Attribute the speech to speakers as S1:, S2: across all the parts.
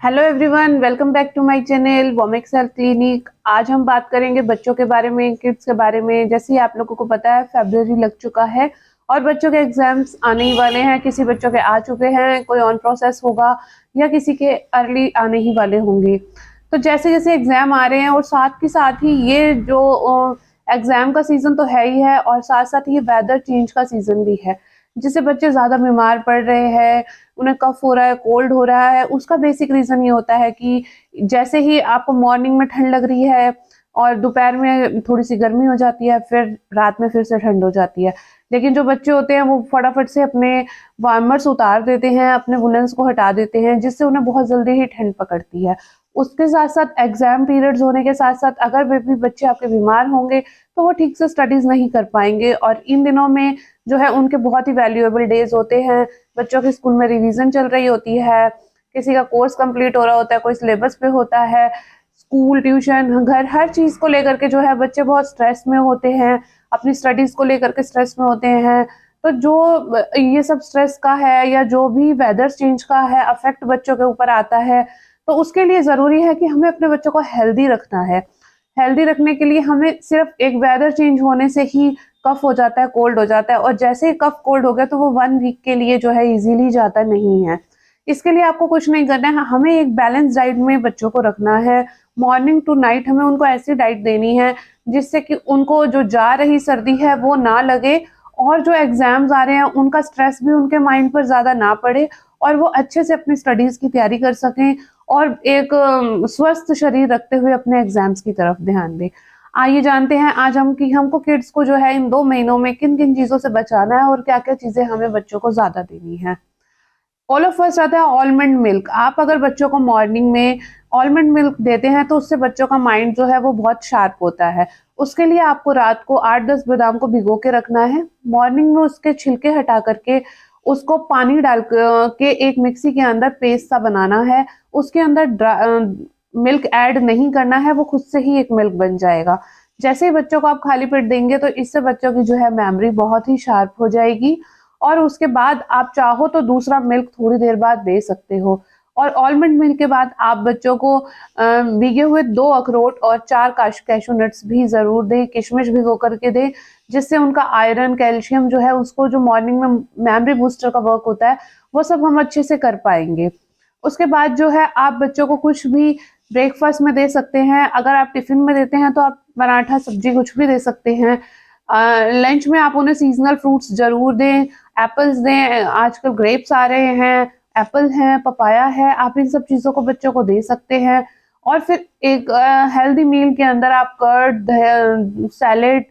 S1: Hello everyone, welcome back to my channel Womex health clinic. आज हम बात करेंगे बच्चों के बारे में, किड्स के बारे में। जैसे ही आप लोगों को पता है, फरवरी लग चुका है और बच्चों के एग्जाम्स आने ही वाले हैं। किसी बच्चों के आ चुके हैं, कोई ऑन प्रोसेस होगा या किसी के अर्ली आने ही वाले होंगे। तो जैसे जैसे एग्जाम आ रहे हैं और साथ के साथ ही ये जो एग्जाम का सीजन तो है ही है, और साथ साथ ये वेदर चेंज का सीजन भी है, जिससे बच्चे ज्यादा बीमार पड़ रहे हैं। उन्हें कफ हो रहा है, कोल्ड हो रहा है। उसका बेसिक रीजन ये होता है कि जैसे ही आपको मॉर्निंग में ठंड लग रही है और दोपहर में थोड़ी सी गर्मी हो जाती है, फिर रात में फिर से ठंड हो जाती है। लेकिन जो बच्चे होते हैं वो फटाफट से अपने वार्मर्स उतार देते हैं, अपने वुलन्स को हटा देते हैं, जिससे उन्हें बहुत जल्दी ही ठंड पकड़ती है। उसके साथ साथ एग्जाम पीरियड्स होने के साथ साथ अगर भी बच्चे आपके बीमार होंगे तो वो ठीक से स्टडीज नहीं कर पाएंगे। और इन दिनों में जो है उनके बहुत ही वैल्यूएबल डेज होते हैं। बच्चों के स्कूल में रिवीजन चल रही होती है, किसी का कोर्स कंप्लीट हो रहा होता है, कोई सिलेबस पे होता है। स्कूल, ट्यूशन, घर, हर चीज को लेकर के जो है बच्चे बहुत स्ट्रेस में होते हैं, अपनी स्टडीज को लेकर के स्ट्रेस में होते हैं। तो जो ये सब स्ट्रेस का है या जो भी वेदर चेंज का है अफेक्ट बच्चों के ऊपर आता है, तो उसके लिए जरूरी है कि हमें अपने बच्चों को हेल्दी रखना है। हेल्दी रखने के लिए हमें सिर्फ एक वेदर चेंज होने से ही कफ हो जाता है, कोल्ड हो जाता है, और जैसे ही कफ कोल्ड हो गया तो वो 1 वीक के लिए जो है इजीली जाता नहीं है। इसके लिए आपको कुछ नहीं करना है, हमें एक बैलेंस डाइट में बच्चों को रखना है। मॉर्निंग टू नाइट हमें उनको ऐसी डाइट देनी है जिससे कि उनको जो जा रही सर्दी है वो ना लगे, और जो एग्जाम्स आ रहे हैं उनका स्ट्रेस भी उनके माइंड पर ज्यादा ना पड़े, और वो अच्छे से अपनी स्टडीज की तैयारी कर सकें और एक स्वस्थ शरीर रखते हुए अपने एग्जाम्स की तरफ ध्यान दें। आइए जानते हैं आज हम कि हमको किड्स को जो है इन 2 महीनों में किन किन चीजों से बचाना है और क्या क्या चीजें हमें बच्चों को ज्यादा देनी है। ऑल ऑफ फर्स्ट आता है ऑलमंड मिल्क। आप अगर बच्चों को मॉर्निंग में ऑलमंड मिल्क देते हैं तो उससे बच्चों का माइंड जो है वो बहुत शार्प होता है। उसके लिए आपको रात को 8-10 बादाम को भिगो के रखना है। मॉर्निंग में उसके छिलके हटा करके उसको पानी डाल के एक मिक्सी के अंदर पेस्ट सा बनाना है। उसके अंदर मिल्क ऐड नहीं करना है, वो खुद से ही एक मिल्क बन जाएगा। जैसे ही बच्चों को आप खाली पेट देंगे तो इससे बच्चों की जो है मेमोरी बहुत ही शार्प हो जाएगी, और उसके बाद आप चाहो तो दूसरा मिल्क थोड़ी देर बाद दे सकते हो। और ऑलमंड मिल्क के बाद आप बच्चों को भीगे हुए 2 अखरोट और 4 कैशू नट्स भी जरूर दें, किशमिश भिगो करके दें, जिससे उनका आयरन, कैल्शियम जो है उसको, जो मॉर्निंग में मेमोरी बूस्टर का वर्क होता है, वो सब हम अच्छे से कर पाएंगे। उसके बाद जो है आप बच्चों को कुछ भी ब्रेकफास्ट में दे सकते हैं। अगर आप टिफिन में देते हैं तो आप पराठा, सब्जी कुछ भी दे सकते हैं। लंच में आप उन्हें सीजनल फ्रूट्स जरूर दें, एप्पल्स दें। आजकल ग्रेप्स आ रहे हैं, एप्पल है, पपाया है, आप इन सब चीजों को बच्चों को दे सकते हैं। और फिर एक हेल्दी मील के अंदर आप कर्ड, सैलेड,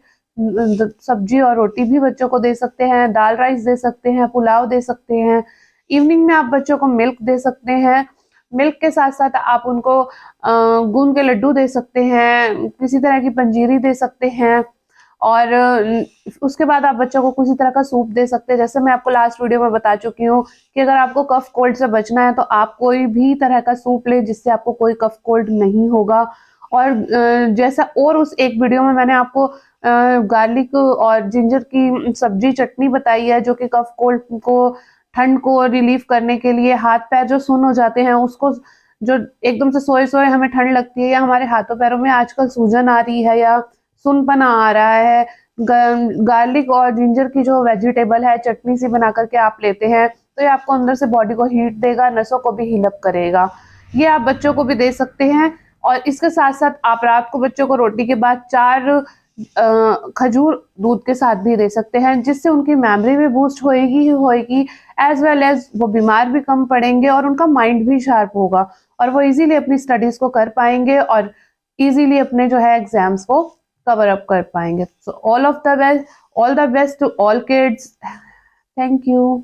S1: सब्जी और रोटी भी बच्चों को दे सकते हैं, दाल राइस दे सकते हैं, पुलाव दे सकते हैं। इवनिंग में आप बच्चों को मिल्क दे सकते हैं। मिल्क के साथ साथ आप उनको गूंद के लड्डू दे सकते हैं, किसी तरह की पंजीरी दे सकते हैं। और उसके बाद आप बच्चों को किसी तरह का सूप दे सकते हैं। जैसे मैं आपको लास्ट वीडियो में बता चुकी हूँ कि अगर आपको कफ कोल्ड से बचना है तो आप कोई भी तरह का सूप ले जिससे आपको कोई कफ कोल्ड नहीं होगा। और जैसा, और उस एक वीडियो में मैंने आपको गार्लिक और जिंजर की सब्जी चटनी बताई है, जो कि कफ कोल्ड को, ठंड को रिलीफ करने के लिए, हाथ पैर जो सुन्न हो जाते हैं उसको, जो एकदम से सोए सोए हमें ठंड लगती है, या हमारे हाथों पैरों में आजकल सूजन आ रही है या सुनपना आ रहा है, गार्लिक और जिंजर की जो वेजिटेबल है चटनी सी बना करके आप लेते हैं तो ये आपको अंदर से बॉडी को हीट देगा, नसों को भी हील अप करेगा। ये आप बच्चों को भी दे सकते हैं। और इसके साथ साथ आप रात को बच्चों को रोटी के बाद 4 खजूर दूध के साथ भी दे सकते हैं, जिससे उनकी मेमोरी भी बूस्ट होएगी ही होएगी, एज वेल एज वो बीमार भी कम पड़ेंगे और उनका माइंड भी शार्प होगा, और वो इजीली अपनी स्टडीज को कर पाएंगे और इजीली अपने जो है एग्जाम्स को कवर अप कर पाएंगे। So all the best to all kids. Thank you.